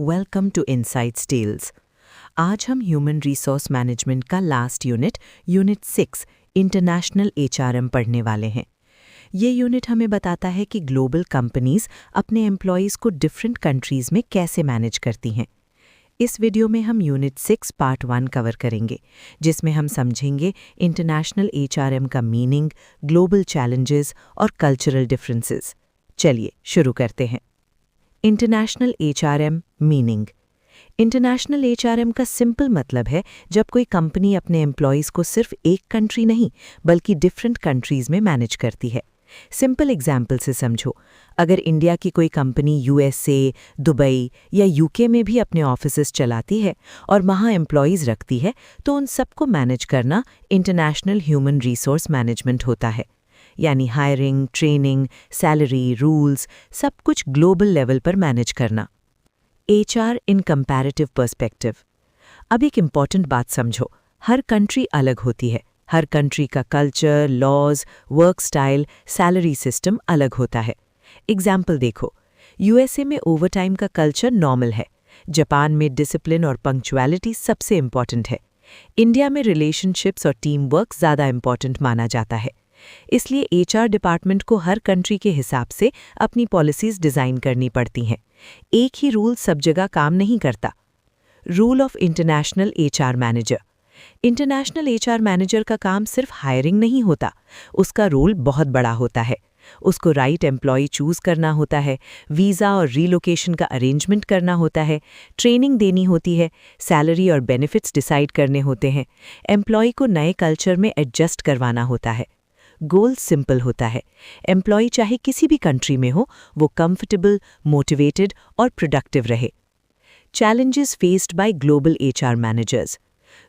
Welcome to insights tales. आज हम human resource management का लास्ट यूनिट 6 इंटरनेशनल एचआरएम पढ़ने वाले हैं। ये यूनिट हमें बताता है कि ग्लोबल कंपनीज अपने एम्प्लॉयज़ को डिफरेंट कंट्रीज़ में कैसे मैनेज करती हैं। इस वीडियो में हम यूनिट 6 पार्ट 1 कवर करेंगे, जिसमें हम समझेंगे इंटरनेशनल एचआरएम का मीनिंग, ग्लोबल चैलेंजेस और कल्चरल डिफरेंसेस। चलिए शुरू करते हैं। International HRM meaning. International HRM का सिंपल मतलब है जब कोई कंपनी अपने एम्प्लॉयज़ को सिर्फ एक कंट्री नहीं बल्कि डिफरेंट कंट्रीज़ में मैनेज करती है। सिंपल एग्जाम्पल से समझो, अगर इंडिया की कोई कंपनी यूएसए, दुबई या यूके में भी अपने ऑफिसेज चलाती है और वहाँ एम्प्लॉयज़ रखती है, तो उन सबको मैनेज करना इंटरनेशनल ह्यूमन रिसोर्स मैनेजमेंट होता है। यानी हायरिंग, ट्रेनिंग, सैलरी, रूल्स, सब कुछ ग्लोबल लेवल पर मैनेज करना। एचआर इन कंपैरेटिव पर्सपेक्टिव। अब एक इम्पॉर्टेंट बात समझो, हर कंट्री अलग होती है। हर कंट्री का culture, laws, work style, salary system अलग होता है। एग्जाम्पल देखो, यूएसए में ओवरटाइम का कल्चर नॉर्मल है। जापान में डिसिप्लिन और पंक्चुअलिटी सबसे इम्पॉर्टेंट है। इंडिया में रिलेशनशिप्स और टीम वर्क ज़्यादा इम्पॉर्टेंट माना जाता है। इसलिए एचआर डिपार्टमेंट को हर कंट्री के हिसाब से अपनी पॉलिसीज डिज़ाइन करनी पड़ती हैं। एक ही रूल सब जगह काम नहीं करता। Rule of international HR manager. International HR manager का काम सिर्फ हायरिंग नहीं होता, उसका रोल बहुत बड़ा होता है। उसको राइट एम्प्लॉय चूज करना होता है, वीज़ा और रीलोकेशन का अरेंजमेंट करना होता है, ट्रेनिंग देनी होती है, सैलरी और बेनिफिट्स डिसाइड करने होते हैं, एम्प्लॉय को नए कल्चर में एडजस्ट करवाना होता है। गोल सिंपल होता है, एम्प्लॉय चाहे किसी भी कंट्री में हो, वो कंफर्टेबल, मोटिवेटेड और प्रोडक्टिव रहे। Challenges faced by global HR managers.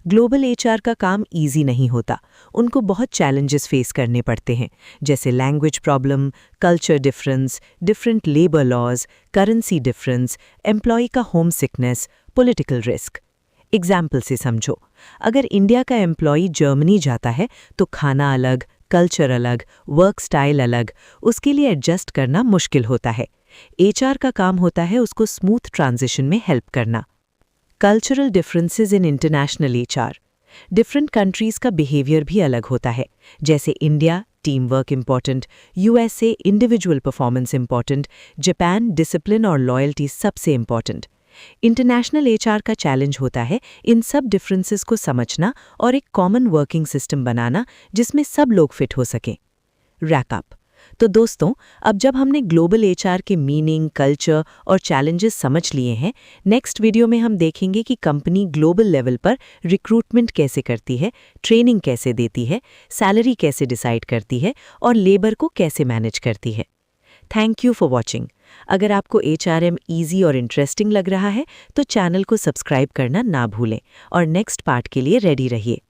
Global HR का काम इजी नहीं होता, उनको बहुत चैलेंजेस फेस करने पड़ते हैं, जैसे language problem, culture difference, different labour laws, currency difference, employ का homesickness, political risk. Example से समझो, अगर इंडिया का एम्प्लॉय जर्मनी जाता है तो खाना अलग, कल्चर अलग, वर्क स्टाइल अलग, उसके लिए एडजस्ट करना मुश्किल होता है। एचआर का काम होता है उसको स्मूथ ट्रांजिशन में हेल्प करना। Cultural differences in international HR. Different countries का बिहेवियर भी अलग होता है, जैसे India team work important, USA individual performance important, Japan discipline और लॉयल्टी सबसे इम्पॉर्टेंट। इंटरनेशनल एचआर का चैलेंज होता है इन सब डिफरेंसेस को समझना और एक कॉमन वर्किंग सिस्टम बनाना जिसमें सब लोग फिट हो सकें। रैपअप। तो दोस्तों, अब जब हमने ग्लोबल एचआर के मीनिंग, कल्चर और चैलेंजेस समझ लिए हैं, नेक्स्ट वीडियो में हम देखेंगे कि कंपनी ग्लोबल लेवल पर रिक्रूटमेंट कैसे करती है, ट्रेनिंग कैसे देती है, सैलरी कैसे डिसाइड करती है और लेबर को कैसे मैनेज करती है। Thank you for watching. अगर आपको एचआरएम ईजी और इंटरेस्टिंग लग रहा है तो चैनल को सब्सक्राइब करना ना भूलें और नेक्स्ट पार्ट के लिए रेडी रहिए।